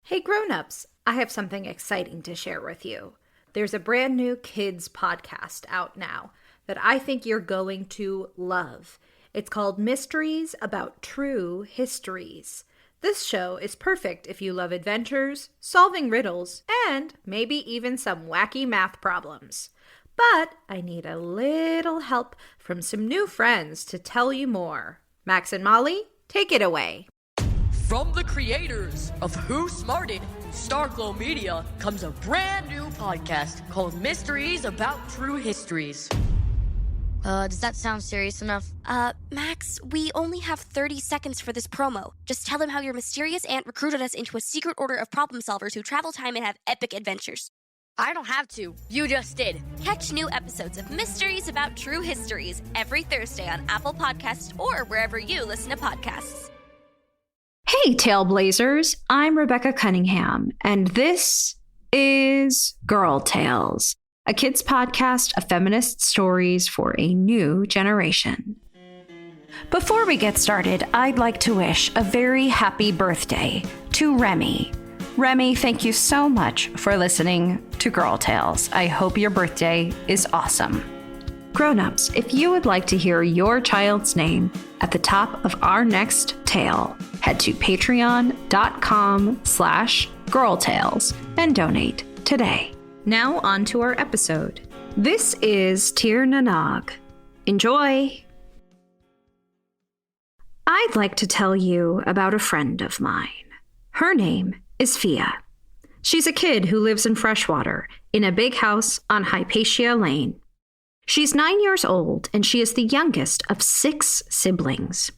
Hey Grownups, I have something exciting to share with you. There's a brand new kids podcast out now that I think you're going to love. It's called Mysteries About True Histories. This show is perfect if you love adventures, solving riddles, and maybe even some wacky math problems. But I need a little help from some new friends to tell you more. Max and Molly, take it away. From the creators of Who Smarted, Starglow Media, comes a brand new podcast called Mysteries About True Histories. Does that sound serious enough? Max, we only have 30 seconds for this promo. Just tell them how your mysterious aunt recruited us into a secret order of problem solvers who travel time and have epic adventures. I don't have to. You just did. Catch new episodes of Mysteries About True Histories every Thursday on Apple Podcasts or wherever you listen to podcasts. Hey Tailblazers, I'm Rebecca Cunningham, and this is Girl Tales, a kids podcast of feminist stories for a new generation. Before we get started, I'd like to wish a very happy birthday to Remy. Remy, thank you so much for listening to Girl Tales. I hope your birthday is awesome. Grownups, if you would like to hear your child's name at the top of our next tale, head to patreon.com/girltales and donate today. Now on to our episode. This is Tir Na Nog. Enjoy! I'd like to tell you about a friend of mine. Her name is Fiadh. She's a kid who lives in Freshwater in a big house on Hypatia Lane. She's 9 years old, and she is the youngest of 6 siblings.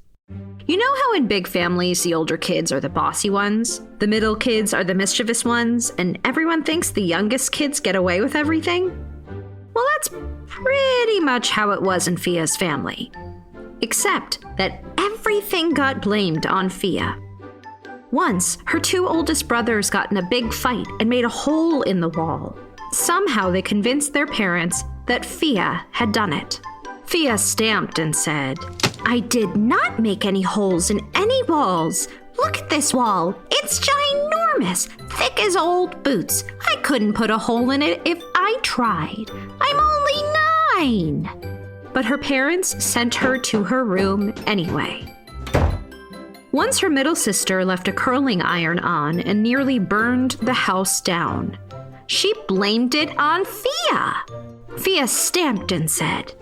You know how in big families, the older kids are the bossy ones, the middle kids are the mischievous ones, and everyone thinks the youngest kids get away with everything? Well, that's pretty much how it was in Fiadh's family. Except that everything got blamed on Fiadh. Once, her 2 oldest brothers got in a big fight and made a hole in the wall. Somehow they convinced their parents that Fiadh had done it. Fiadh stamped and said, "I did not make any holes in any walls. Look at this wall. It's ginormous, thick as old boots. I couldn't put a hole in it if I tried. I'm only 9." But her parents sent her to her room anyway. Once her middle sister left a curling iron on and nearly burned the house down. She blamed it on Fiadh. Fiadh stamped and said,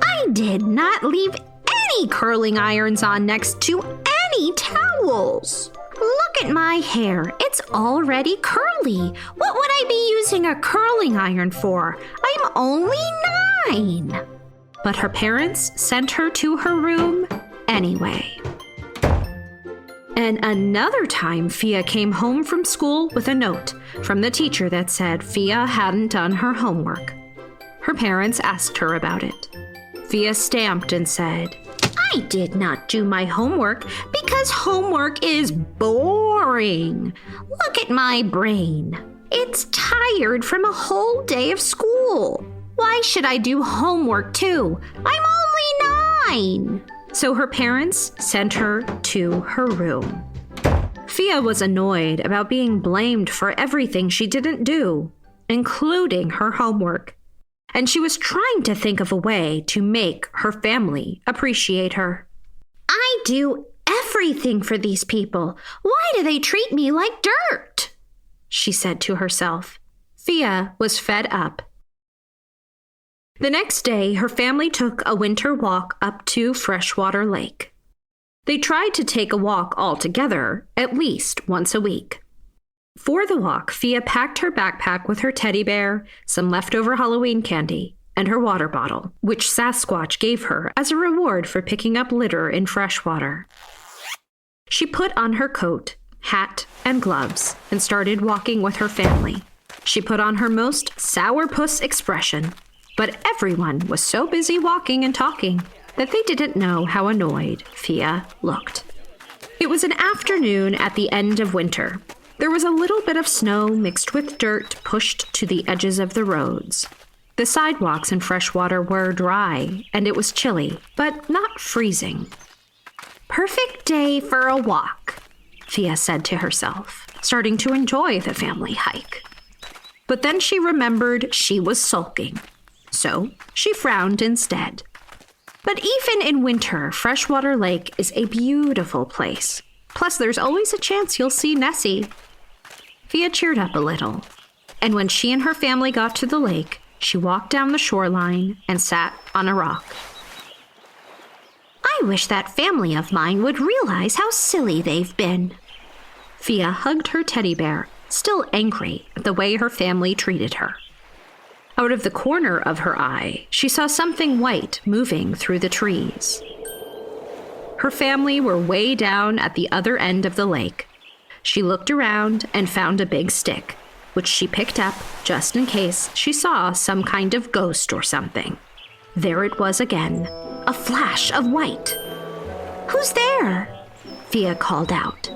"I did not leave any curling irons on next to any towels. Look at my hair. It's already curly. What would I be using a curling iron for? I'm only 9." But her parents sent her to her room anyway. And another time, Fiadh came home from school with a note from the teacher that said Fiadh hadn't done her homework. Her parents asked her about it. Fiadh stamped and said, "I did not do my homework because homework is boring. Look at my brain. It's tired from a whole day of school. Why should I do homework too? I'm only 9. So her parents sent her to her room. Fiadh was annoyed about being blamed for everything she didn't do, including her homework. And she was trying to think of a way to make her family appreciate her. "I do everything for these people. Why do they treat me like dirt?" she said to herself. Fiadh was fed up. The next day, her family took a winter walk up to Freshwater Lake. They tried to take a walk all together, at least once a week. For the walk, Fiadh packed her backpack with her teddy bear, some leftover Halloween candy, and her water bottle, which Sasquatch gave her as a reward for picking up litter in Freshwater. She put on her coat, hat, and gloves and started walking with her family. She put on her most sourpuss expression, but everyone was so busy walking and talking that they didn't know how annoyed Fiadh looked. It was an afternoon at the end of winter. There was a little bit of snow mixed with dirt pushed to the edges of the roads. The sidewalks in Freshwater were dry, and it was chilly, but not freezing. "Perfect day for a walk," Fiadh said to herself. starting to enjoy the family hike. But then she remembered she was sulking, so she frowned instead. But even in winter, Freshwater Lake is a beautiful place. Plus, there's always a chance you'll see Nessie. Fiadh cheered up a little, and when she and her family got to the lake, she walked down the shoreline and sat on a rock. I wish that family of mine would realize how silly they've been. Fiadh hugged her teddy bear, still angry at the way her family treated her. Out of the corner of her eye, she saw something white moving through the trees. Her family were way down at the other end of the lake. She looked around and found a big stick, which she picked up just in case she saw some kind of ghost or something. There it was again, a flash of white. Who's there? Fiadh called out.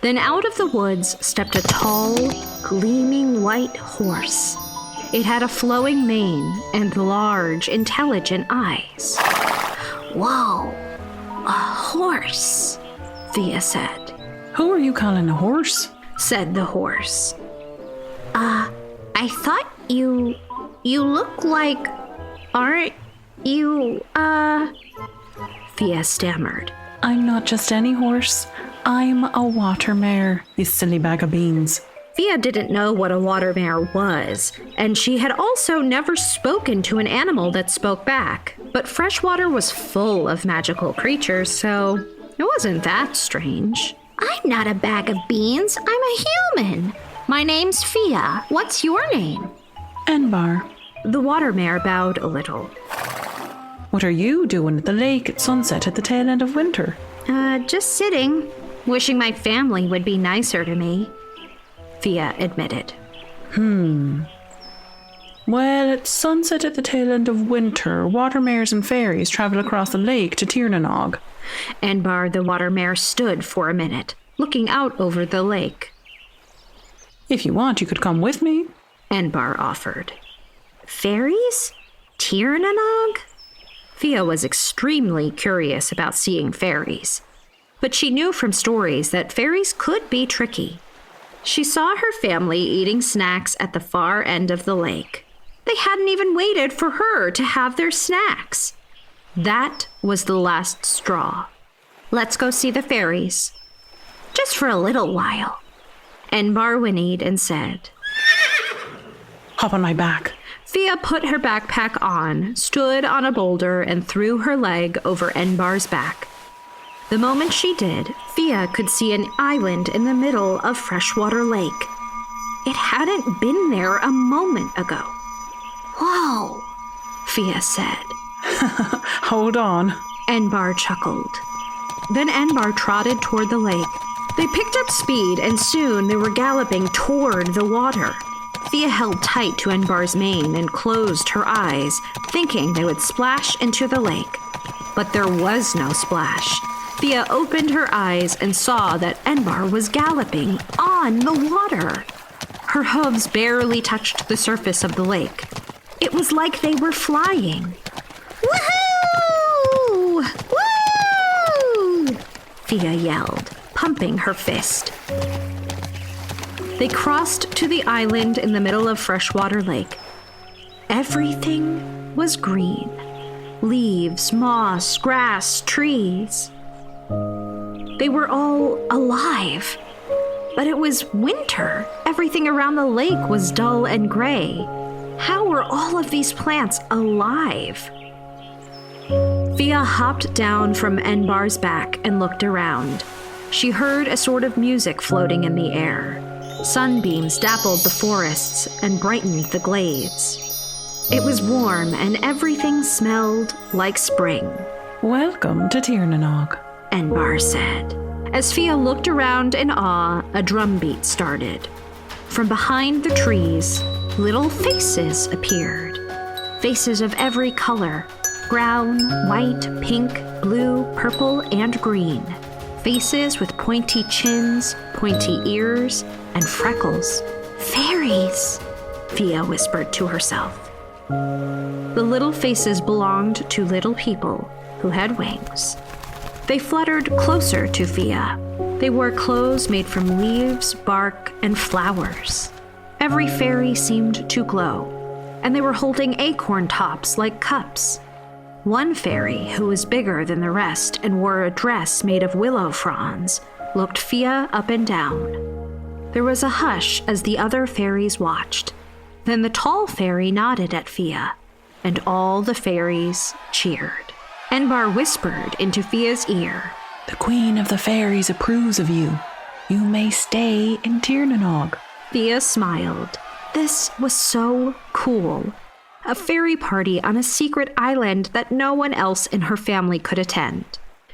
Then out of the woods stepped a tall, gleaming white horse. It had a flowing mane and large, intelligent eyes. Whoa, a horse, Fiadh said. Who are you calling a horse? Said the horse. I thought you look like, aren't you, Fiadh stammered. I'm not just any horse. I'm a water mare, you silly bag of beans. Fiadh didn't know what a water mare was, and she had also never spoken to an animal that spoke back. But freshwater was full of magical creatures, so it wasn't that strange. I'm not a bag of beans. I'm a human. My name's Fiadh. What's your name? Enbar. The water mare bowed a little. What are you doing at the lake at sunset at the tail end of winter? Just sitting, wishing my family would be nicer to me, Fiadh admitted. Well, at sunset at the tail end of winter, water mares and fairies travel across the lake to Tir Na Nog. Enbar the water mare stood for a minute, looking out over the lake. If you want, you could come with me. Enbar offered. Fairies? Tir Na Nog? Fiadh was extremely curious about seeing fairies, but she knew from stories that fairies could be tricky. She saw her family eating snacks at the far end of the lake. They hadn't even waited for her to have their snacks. That was the last straw. Let's go see the fairies. Just for a little while. Enbar whinnied and said, Hop on my back. Fiadh put her backpack on, stood on a boulder, and threw her leg over Enbar's back. The moment she did, Fiadh could see an island in the middle of Freshwater Lake. It hadn't been there a moment ago. Whoa, Fiadh said. Hold on. Enbar chuckled. Then Enbar trotted toward the lake. They picked up speed, and soon they were galloping toward the water. Fiadh held tight to Enbar's mane and closed her eyes, thinking they would splash into the lake. But there was no splash. Fiadh opened her eyes and saw that Enbar was galloping on the water. Her hooves barely touched the surface of the lake. It was like they were flying. Woohoo! Woo! Fiadh yelled, pumping her fist. They crossed to the island in the middle of Freshwater Lake. Everything was green. Leaves, moss, grass, trees. They were all alive. But it was winter. Everything around the lake was dull and gray. How were all of these plants alive? Fiadh hopped down from Enbar's back and looked around. She heard a sort of music floating in the air. Sunbeams dappled the forests and brightened the glades. It was warm and everything smelled like spring. Welcome to Tir Na Nog, Enbar said. As Fiadh looked around in awe, a drumbeat started. From behind the trees, little faces appeared. Faces of every color: brown, white, pink, blue, purple, and green. Faces with pointy chins, pointy ears, and freckles. Fairies, Fiadh whispered to herself. The little faces belonged to little people who had wings. They fluttered closer to Fiadh. They wore clothes made from leaves, bark, and flowers. Every fairy seemed to glow, and they were holding acorn tops like cups. One fairy, who was bigger than the rest and wore a dress made of willow fronds, looked Fiadh up and down. There was a hush as the other fairies watched. Then the tall fairy nodded at Fiadh, and all the fairies cheered. Enbar whispered into Fia's ear, "The Queen of the Fairies approves of you. You may stay in Tir Na Nog." Fia smiled. This was so cool. A fairy party on a secret island that no one else in her family could attend.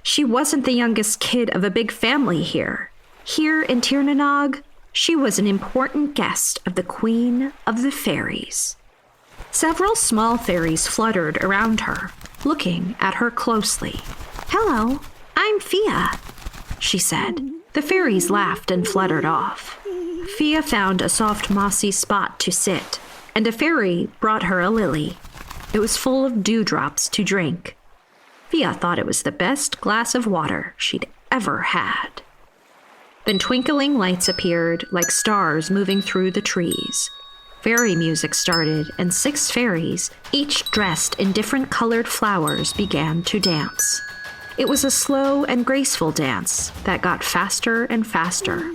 She wasn't the youngest kid of a big family here. Here in Tir Na Nog, she was an important guest of the Queen of the Fairies. Several small fairies fluttered around her, looking at her closely. "Hello, I'm Fiadh," she said. The fairies laughed and fluttered off. Fiadh found a soft mossy spot to sit, and a fairy brought her a lily. It was full of dewdrops to drink. Fiadh thought it was the best glass of water she'd ever had. Then twinkling lights appeared like stars moving through the trees. Fairy music started, and 6 fairies, each dressed in different colored flowers, began to dance. It was a slow and graceful dance that got faster and faster.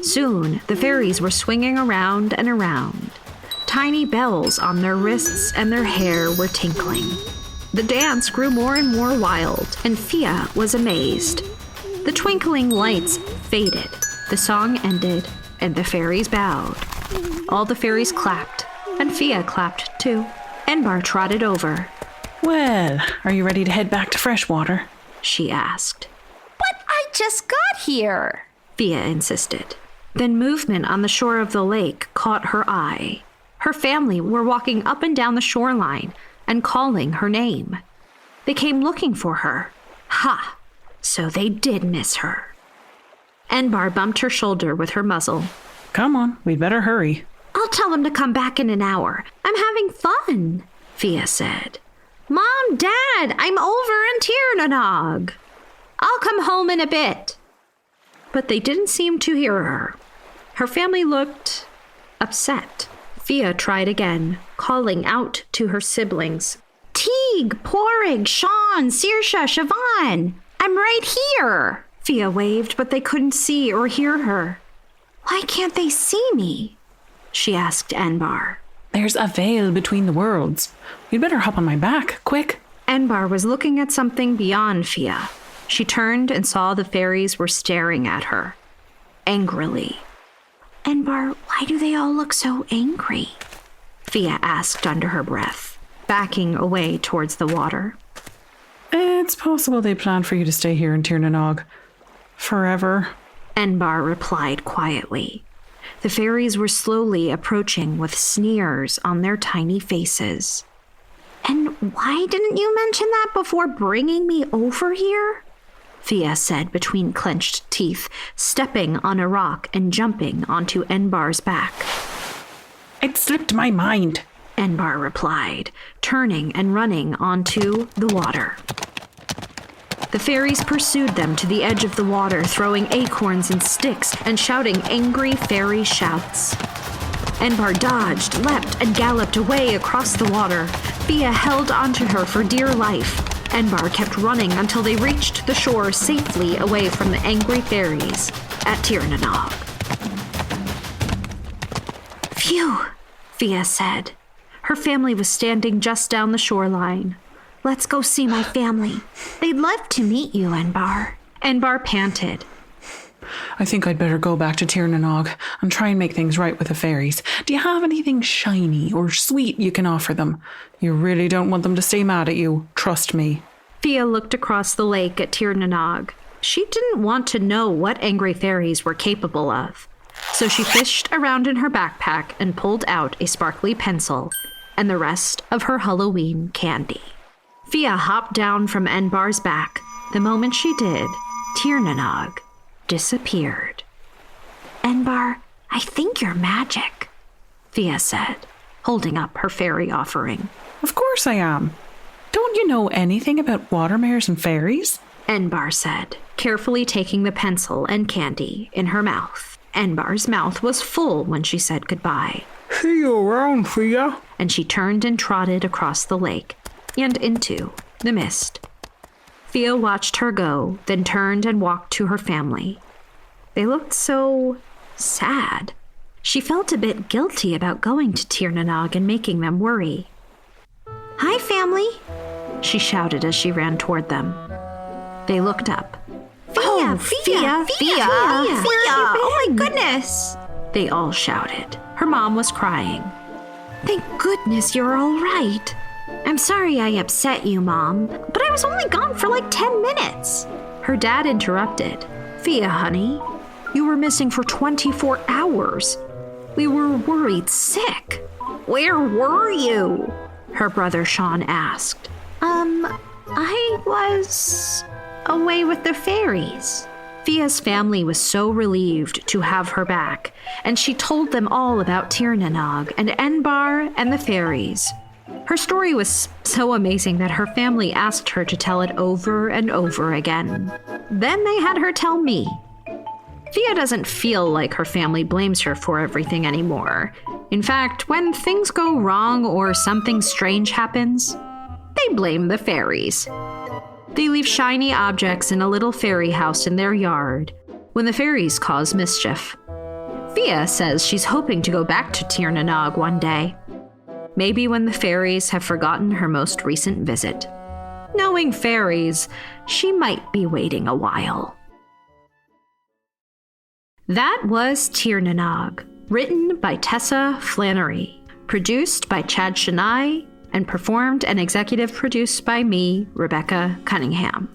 Soon, the fairies were swinging around and around. Tiny bells on their wrists and their hair were tinkling. The dance grew more and more wild, and Fiadh was amazed. The twinkling lights faded, the song ended, and the fairies bowed. All the fairies clapped, and Fiadh clapped too. Enbar trotted over. "Well, are you ready to head back to Freshwater?" she asked. "But I just got here," Fiadh insisted. Then movement on the shore of the lake caught her eye. Her family were walking up and down the shoreline and calling her name. They came looking for her. Ha! So they did miss her. Enbar bumped her shoulder with her muzzle. "Come on, we'd better hurry." "I'll tell them to come back in an hour. I'm having fun," Fiadh said. "Mom, Dad, I'm over in Tir Na Nog. I'll come home in a bit." But they didn't seem to hear her. Her family looked upset. Fiadh tried again, calling out to her siblings. "Teague, Porrig, Sean, Saoirse, Siobhan, I'm right here." Fiadh waved, but they couldn't see or hear her. "Why can't they see me?" she asked Enbar. "There's a veil between the worlds. You'd better hop on my back, quick." Enbar was looking at something beyond Fiadh. She turned and saw the fairies were staring at her, angrily. "Enbar, why do they all look so angry?" Fiadh asked under her breath, backing away towards the water. "It's possible they planned for you to stay here in Tir Na Nog. Forever." Enbar replied quietly. The fairies were slowly approaching with sneers on their tiny faces. "And why didn't you mention that before bringing me over here?" Fiadh said between clenched teeth, stepping on a rock and jumping onto Enbar's back. "It slipped my mind," Enbar replied, turning and running onto the water. The fairies pursued them to the edge of the water, throwing acorns and sticks and shouting angry fairy shouts. Enbar dodged, leapt, and galloped away across the water. Fiadh held onto her for dear life. Enbar kept running until they reached the shore safely away from the angry fairies at Tir Na Nog. "Phew," Fiadh said. Her family was standing just down the shoreline. "Let's go see my family. They'd love to meet you, Enbar." Enbar panted. "I think I'd better go back to Tir Na Nog and try and make things right with the fairies. Do you have anything shiny or sweet you can offer them? You really don't want them to stay mad at you, trust me." Fiadh looked across the lake at Tir Na Nog. She didn't want to know what angry fairies were capable of. So she fished around in her backpack and pulled out a sparkly pencil and the rest of her Halloween candy. Fiadh hopped down from Enbar's back. The moment she did, Tir Na Nog disappeared. "Enbar, I think you're magic," Fiadh said, holding up her fairy offering. "Of course I am. Don't you know anything about water mares and fairies?" Enbar said, carefully taking the pencil and candy in her mouth. Enbar's mouth was full when she said goodbye. See you around, Fiadh. And she turned and trotted across the lake and into the mist. Fiadh watched her go, then turned and walked to her family. They looked so sad. She felt a bit guilty about going to Tir Na Nog and making them worry. "Hi, family," she shouted as she ran toward them. They looked up. Fiadh! Oh my goodness! They all shouted. Her mom was crying. "Thank goodness you're all right. I'm sorry I upset you, Mom, but I was only gone for like 10 minutes. Her dad interrupted. "Fiadh, honey, you were missing for 24 hours. We were worried sick." "Where were you?" her brother Sean asked. I was away with the fairies." Fia's family was so relieved to have her back, and she told them all about Tir Na Nog and Enbar and the fairies. Her story was so amazing that her family asked her to tell it over and over again. Then they had her tell me. Fiadh doesn't feel like her family blames her for everything anymore. In fact, when things go wrong or something strange happens, they blame the fairies. They leave shiny objects in a little fairy house in their yard when the fairies cause mischief. Fiadh says she's hoping to go back to Tir Na Nog one day. Maybe when the fairies have forgotten her most recent visit. Knowing fairies, she might be waiting a while. That was Tir Na Nog, written by Tessa Flannery, produced by Chenail, and performed and executive produced by me, Rebecca Cunningham.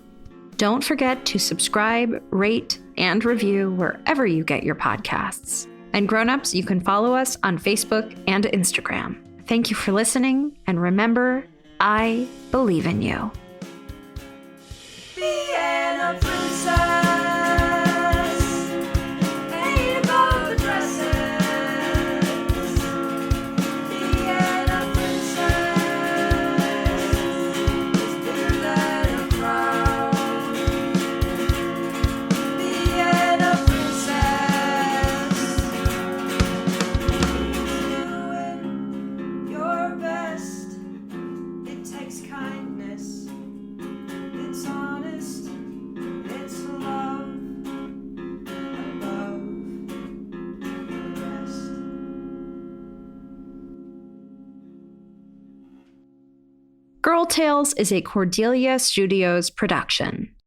Don't forget to subscribe, rate, and review wherever you get your podcasts. And Grownups, you can follow us on Facebook and Instagram. Thank you for listening, and remember, I believe in you. Girl Tales is a Cordelia Studios production.